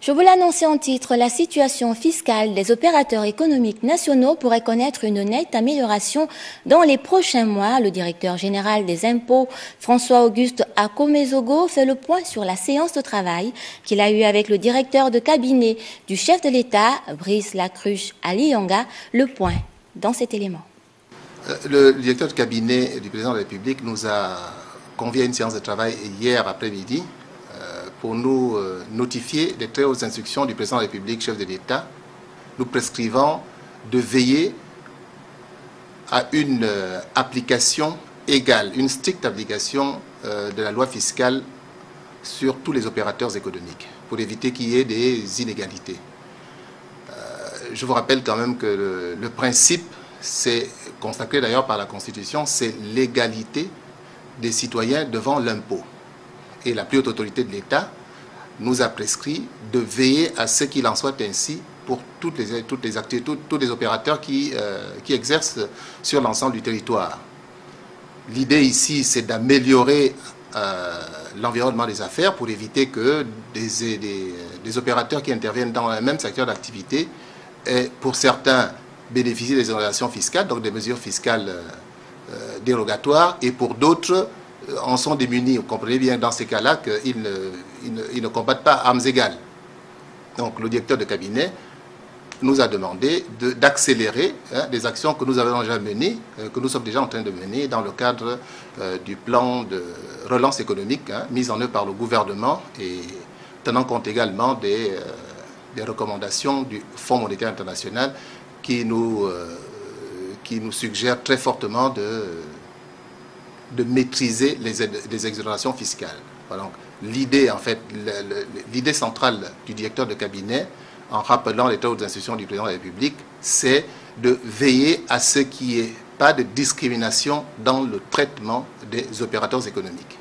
Je vous l'annonçais en titre, la situation fiscale des opérateurs économiques nationaux pourrait connaître une nette amélioration dans les prochains mois. Le directeur général des impôts, François-Auguste Akomezogo, fait le point sur la séance de travail qu'il a eue avec le directeur de cabinet du chef de l'État, Brice Lacruche Aliyanga. Le point dans cet élément. Le directeur de cabinet du président de la République nous a convié à une séance de travail hier après-midi pour nous notifier les très hautes instructions du président de la République, chef de l'État, nous prescrivant de veiller à une application égale, une stricte application de la loi fiscale sur tous les opérateurs économiques, pour éviter qu'il y ait des inégalités. Je vous rappelle quand même que le principe, c'est consacré d'ailleurs par la Constitution, c'est l'égalité des citoyens devant l'impôt. Et la plus haute autorité de l'État nous a prescrit de veiller à ce qu'il en soit ainsi pour tous les opérateurs qui exercent sur l'ensemble du territoire. L'idée ici, c'est d'améliorer l'environnement des affaires pour éviter que des opérateurs qui interviennent dans le même secteur d'activité aient, pour certains, bénéficié des exonérations fiscales, donc des mesures fiscales dérogatoires, et pour d'autres, en sont démunis. Vous comprenez bien dans ces cas-là qu'ils ne combattent pas à armes égales. Donc le directeur de cabinet nous a demandé d'accélérer des actions que nous avons déjà menées, que nous sommes déjà en train de mener dans le cadre du plan de relance économique mis en œuvre par le gouvernement et tenant compte également des recommandations du Fonds monétaire international qui nous suggère très fortement de maîtriser les exonérations fiscales. Voilà, donc l'idée, en fait, l'idée centrale du directeur de cabinet, en rappelant les hautes institutions du président de la République, c'est de veiller à ce qu'il n'y ait pas de discrimination dans le traitement des opérateurs économiques.